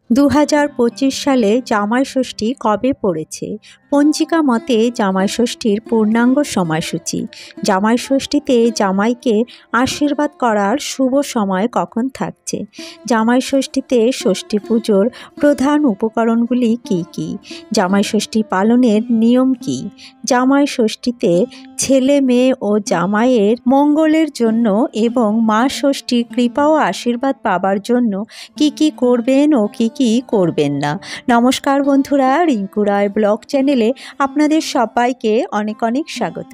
2025 সালে জামাই ষষ্ঠী কবে পড়েছে? পঞ্জিকা মতে জামাই ষষ্ঠীর পূর্ণাঙ্গ সময়সূচি। জামাই ষষ্ঠীতে জামাইকে আশীর্বাদ করার শুভ সময় কখন থাকছে? জামাই ষষ্ঠীতে ষষ্ঠী পুজোর প্রধান উপকরণগুলি কি কি? জামাই ষষ্ঠী পালনের নিয়ম কি? জামাই ষষ্ঠীতে ছেলে মেয়ে ও জামাইয়ের মঙ্গলের জন্য এবং মা ষষ্ঠীর কৃপা ও আশীর্বাদ পাবার জন্য কি কি করবেন ও কি কি করবেন না। নমস্কার বন্ধুরা, রিঙ্কু রায় ব্লগ চ্যানেলে আপনাদের সবাইকে অনেক অনেক স্বাগত।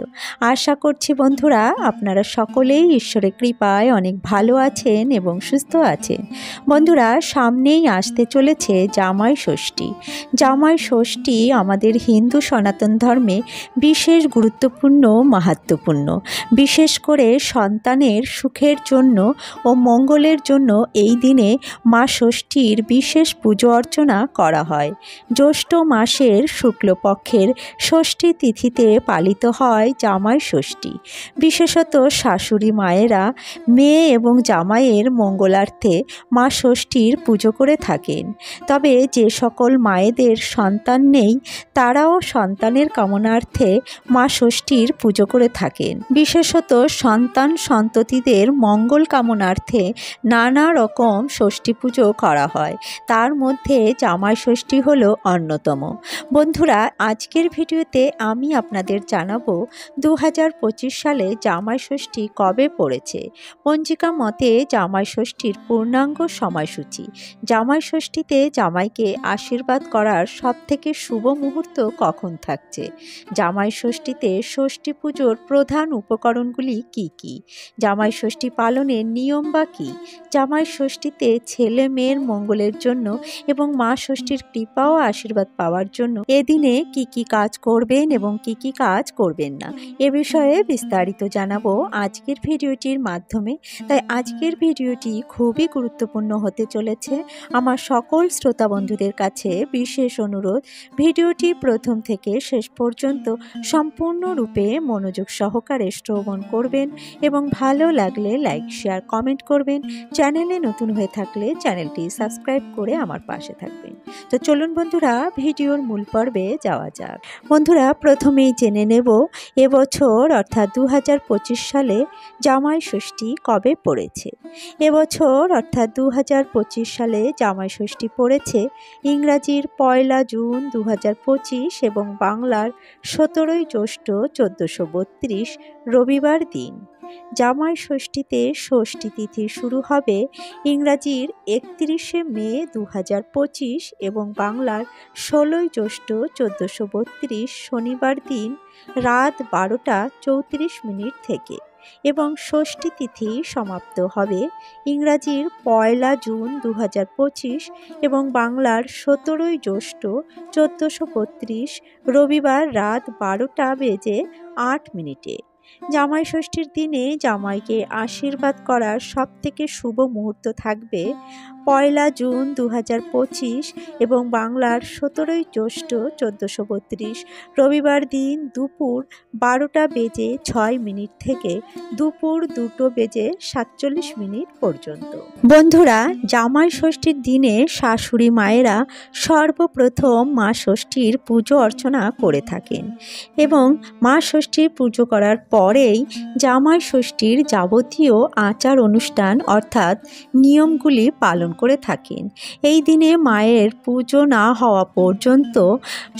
আশা করছি বন্ধুরা আপনারা সকলেই ঈশ্বরের কৃপায় অনেক ভালো আছেন এবং সুস্থ আছেন। বন্ধুরা, সামনেই আসতে চলেছে জামাই ষষ্ঠী। জামাই ষষ্ঠী আমাদের হিন্দু সনাতন ধর্মে বিশেষ গুরুত্বপূর্ণ মাহাত্ম্যপূর্ণ। বিশেষ করে সন্তানের সুখের জন্য ও মঙ্গলের জন্য এই দিনে মা ষষ্ঠীর বিশেষ পুজো অর্চনা করা হয়। জ্যৈষ্ঠ মাসের শুক্লপক্ষের ষষ্ঠী তিথিতে পালিত হয় জামাই ষষ্ঠী। বিশেষত শাশুড়ি মায়েরা মেয়ে এবং জামাইয়ের মঙ্গলার্থে মা ষষ্ঠীর পুজো করে থাকেন। তবে যে সকল মায়েদের সন্তান নেই তারাও সন্তানের কামনার্থে মা ষষ্ঠীর পুজো করে থাকেন। বিশেষত সন্তান সন্ততিদের মঙ্গল কামনার্থে নানা রকম ষষ্ঠী পুজো করা হয়। তার মধ্যে জামাই ষষ্ঠী হলো অন্যতম। বন্ধুরা, আজকের ভিডিওতে আমি আপনাদের জানাবো 2025 সালে জামাই ষষ্ঠী কবে পড়েছে। পঞ্জিকা মতে জামাই ষষ্ঠীর পূর্ণাঙ্গ সময়সূচি। জামাই ষষ্ঠীতে জামাইকে আশীর্বাদ করার সবথেকে শুভ মুহূর্ত কখন থাকছে? জামাই ষষ্ঠীতে ষষ্ঠী পুজোর প্রধান উপকরণগুলি কি কি? জামাই ষষ্ঠী পালনের নিয়ম বা কী? জামাই ষষ্ঠীতে ছেলে মেয়ের মঙ্গলের জন্য এবং মা ষষ্ঠীর কৃপা ও আশীর্বাদ পাওয়ার জন্য এদিনে কি কি কাজ করবেন এবং কি কি কাজ করবেন না, এ বিষয়ে বিস্তারিত জানাবো আজকের ভিডিওটির মাধ্যমে। তাই আজকের ভিডিওটি খুবই গুরুত্বপূর্ণ হতে চলেছে। আমার সকল শ্রোতা বন্ধুদের কাছে বিশেষ অনুরোধ, ভিডিওটি প্রথম থেকে শেষ পর্যন্ত সম্পূর্ণরূপে মনোযোগ সহকারে শ্রবণ করবেন এবং ভালো লাগলে লাইক শেয়ার কমেন্ট করবেন। চ্যানেলে নতুন হয়ে থাকলে চ্যানেলটি সাবস্ক্রাইব করে আমার পাশে থাকবেন। তো চলুন বন্ধুরা, ভিডিওর মূল পর্বে যাওয়া যাক। বন্ধুরা, প্রথমেই জেনে নেব এবছর অর্থাৎ 2025 সালে জামাই ষষ্ঠী কবে পড়েছে। এবছর অর্থাৎ 2025 সালে জামাই ষষ্ঠী পড়েছে ইংরাজির 1 জুন 2025 এবং বাংলার 17 জ্যৈষ্ঠ 1432 রবিবার দিন। জামাই ষষ্ঠীতে ষষ্ঠী তিথি শুরু হবে ইংরাজির 31 মে 2025 এবং বাংলার 16 জ্যৈষ্ঠ 1432 শনিবার দিন রাত 12:34 থেকে এবং ষষ্ঠী তিথি সমাপ্ত হবে ইংরাজির 1 জুন 2025 এবং বাংলার 17 জ্যৈষ্ঠ 1432 রবিবার রাত 12:08। জামাই ষষ্ঠীর দিনে জামাইকে আশীর্বাদ করার সবথেকে শুভ মুহূর্ত থাকবে 1 জুন 2025 এবং বাংলার 17 জ্যৈষ্ঠ 1432 রবিবার দিন দুপুর 12:06 থেকে দুপুর 2:47 পর্যন্ত। বন্ধুরা, জামাই ষষ্ঠীর দিনে শাশুড়ি মায়েরা সর্বপ্রথম মা ষষ্ঠীর পুজো অর্চনা করে থাকেন এবং মা ষষ্ঠীর পুজো করার পরেই জামাই ষষ্ঠীর যাবতীয় আচার অনুষ্ঠান অর্থাৎ নিয়মগুলি পালন করে থাকেন। এই দিনে মায়ের পুজো না হওয়া পর্যন্ত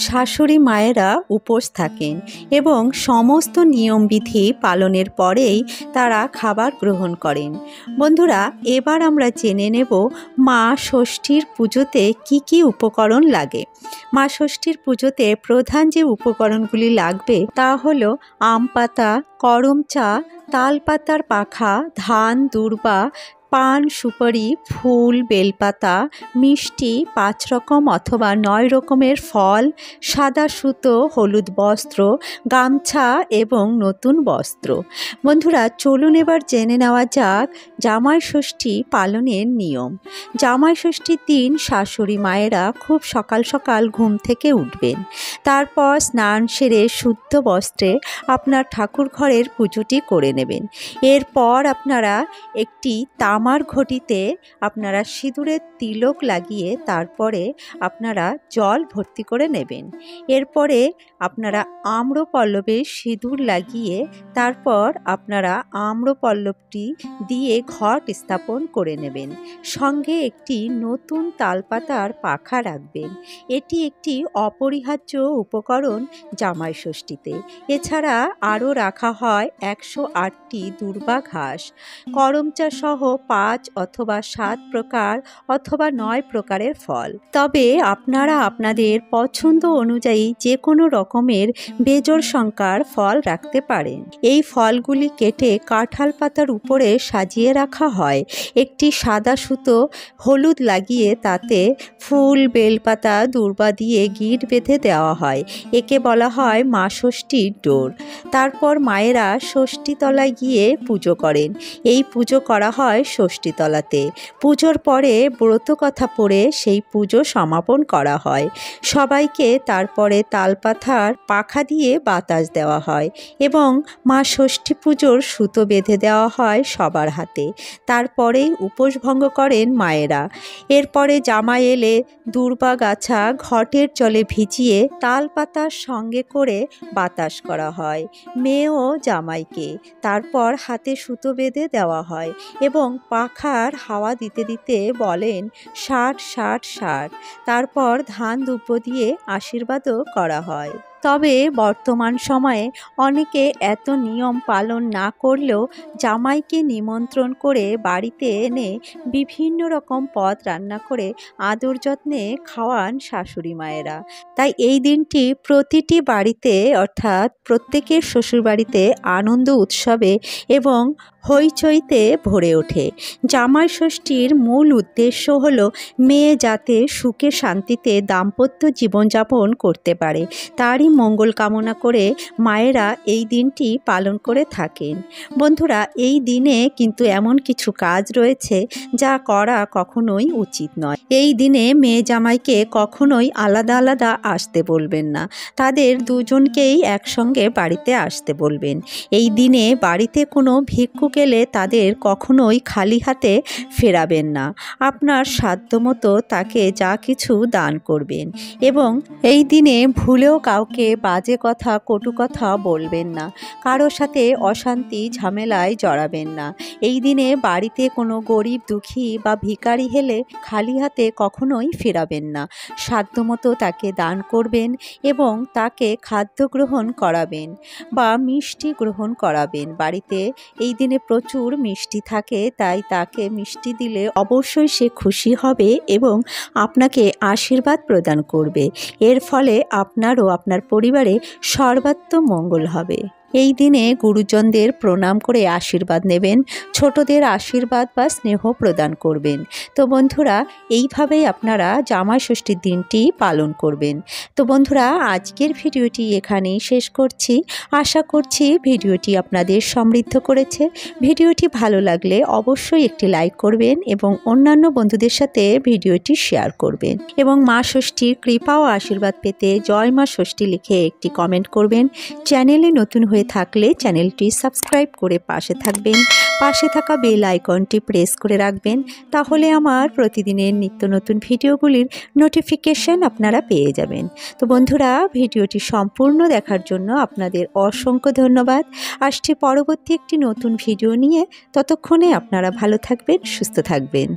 শাশুড়ি মায়েরা উপোস থাকেন এবং সমস্ত নিয়মবিধি পালনের পরেই তারা খাবার গ্রহণ করেন। বন্ধুরা, এবার আমরা জেনে নেব মা ষষ্ঠীর পুজোতে কি কি উপকরণ লাগে। মা ষষ্ঠীর পুজোতে প্রধান যে উপকরণগুলি লাগবে তা হলো আম পাতা, করম চা, তাল পাতার পাখা, ধান দূর্বা, পান সুপারি, ফুল, বেলপাতা, মিষ্টি, 5 রকম অথবা 9 রকমের ফল, সাদা সুতো, হলুদ বস্ত্র, গামছা এবং নতুন বস্ত্র। বন্ধুরা, চলুন এবার জেনে নেওয়া যাক জামাই ষষ্ঠী পালনের নিয়ম। জামাই ষষ্ঠীর দিন শাশুড়ি মায়েরা খুব সকাল সকাল ঘুম থেকে উঠবেন। তারপর স্নান সেরে শুদ্ধ বস্ত্রে আপনার ঠাকুর ঘরের পুজোটি করে নেবেন। এরপর আপনারা একটি তাম তামার ঘটিতে আপনারা সিঁদুরের তিলক লাগিয়ে তারপরে আপনারা জল ভর্তি করে নেবেন। এরপরে আপনারা আম্রপল্লবে সিঁদুর লাগিয়ে তারপর আপনারা আম্রপল্লবটি দিয়ে ঘট স্থাপন করে নেবেন। সঙ্গে একটি নতুন তালপাতার পাখা রাখবেন। এটি একটি অপরিহার্য উপকরণ জামাই ষষ্ঠীতে। এছাড়া আরও রাখা হয় 108টি দূর্বা ঘাস, করমচা সহ 5 অথবা 7 প্রকার অথবা 9 প্রকারের ফল। তবে আপনারা আপনাদের পছন্দ অনুযায়ী যে কোনো রকমের বেজোড় সংখ্যার ফল রাখতে পারেন। এই ফলগুলি কেটে কাঁঠাল পাতার উপরে সাজিয়ে রাখা হয়। একটি সাদা সুতো হলুদ লাগিয়ে তাতে ফুল, বেলপাতা, দূর্বা দিয়ে গিঁট বেঁধে দেওয়া হয়। একে বলা হয় মা ষষ্ঠীর ডোর। তারপর মায়েরা ষষ্ঠীতলায় গিয়ে পুজো করেন। এই পুজো করা হয় ষষ্ঠীতলাতে। পুজোর পরে ব্রত কথা পড়ে সেই পুজো সমাপন করা হয়। সবাইকে তারপরে তালপাতার পাখা দিয়ে বাতাস দেওয়া হয় এবং মা ষষ্ঠী পুজোর সুতো বেঁধে দেওয়া হয় সবার হাতে। তারপরেই উপোস ভঙ্গ করেন মায়েরা। এরপরে জামাই এলে দূর্বা গাছা ঘটের জলে ভিজিয়ে তালপাতার সঙ্গে করে বাতাস করা হয় মেয়ে ও জামাইকে। তারপর হাতে সুতো বেঁধে দেওয়া হয় এবং পাখার হাওয়া দিতে দিতে বলেন 60 60 60। তারপর ধান দুব্য দিয়ে আশীর্বাদও করা হয়। তবে বর্তমান সময়ে অনেকে এত নিয়ম পালন না করলেও জামাইকে নিমন্ত্রণ করে বাড়িতে এনে বিভিন্ন রকম পদ রান্না করে আদর যত্নে খাওয়ান শাশুড়ি মায়েরা। তাই এই দিনটি প্রতিটি বাড়িতে অর্থাৎ প্রত্যেকের শ্বশুরবাড়িতে আনন্দ উৎসবে এবং হইচইতে ভরে ওঠে। জামাই ষষ্ঠীর মূল উদ্দেশ্য হল মেয়ে যাতে সুখে শান্তিতে দাম্পত্য জীবনযাপন করতে পারে, তারই মঙ্গল কামনা করে মায়েরা এই দিনটি পালন করে থাকেন। বন্ধুরা, এই দিনে কিন্তু এমন কিছু কাজ রয়েছে যা করা কখনোই উচিত নয়। এই দিনে মেয়ে জামাইকে কখনোই আলাদা আলাদা আসতে বলবেন না। তাদের দুজনকেই একসঙ্গে বাড়িতে আসতে বলবেন। এই দিনে বাড়িতে কোনো ভিক্ষুক এলে তাদের কখনোই খালি হাতে ফেরাবেন না। আপনার সাধ্যমতো তাকে যা কিছু দান করবেন এবং এই দিনে ভুলেও কাউকে বাজে কথা, কটু কথা বলবেন না। কারো সাথে অশান্তি ঝামেলায় জড়াবেন না। এই দিনে বাড়িতে কোনো গরিব, দুঃখী বা ভিখারি এলে খালি হাতে কখনোই ফেরাবেন না। সাধ্যমতো তাকে দান করবেন এবং তাকে খাদ্য গ্রহণ করাবেন বা মিষ্টি গ্রহণ করাবেন। বাড়িতে এই দিনে প্রচুর মিষ্টি থাকে, তাই তাকে মিষ্টি দিলে অবশ্যই সে খুশি হবে এবং আপনাকে আশীর্বাদ প্রদান করবে। এর ফলে আপনারও আপনার পরিবারে সর্বাত্ম মঙ্গল হবে। এই দিনে গুরুজনদের প্রণাম করে আশীর্বাদ নেবেন, ছোটদের আশীর্বাদ বা স্নেহ প্রদান করবেন। তো বন্ধুরা, এইভাবেই আপনারা জামাই ষষ্ঠীর দিনটি পালন করবেন। তো বন্ধুরা, আজকের ভিডিওটি এখানেই শেষ করছি। আশা করছি ভিডিওটি আপনাদের সমৃদ্ধ করেছে। ভিডিওটি ভালো লাগলে অবশ্যই একটি লাইক করবেন এবং অন্যান্য বন্ধুদের সাথে ভিডিওটি শেয়ার করবেন এবং মা ষষ্ঠীর কৃপা ও আশীর্বাদ পেতে জয় মা ষষ্ঠী লিখে একটি কমেন্ট করবেন। চ্যানেলে নতুন হয়ে থাকলে চ্যানেলটি সাবস্ক্রাইব করে পাশে থাকবেন। পাশে থাকা বেল আইকনটি প্রেস করে রাখবেন, তাহলে আমার প্রতিদিনের নিত্য নতুন ভিডিওগুলির নোটিফিকেশন আপনারা পেয়ে যাবেন। তো বন্ধুরা, ভিডিওটি সম্পূর্ণ দেখার জন্য আপনাদের অসংখ্য ধন্যবাদ। আসছি পরবর্তী একটি নতুন ভিডিও নিয়ে। ততক্ষণে আপনারা ভালো থাকবেন, সুস্থ থাকবেন।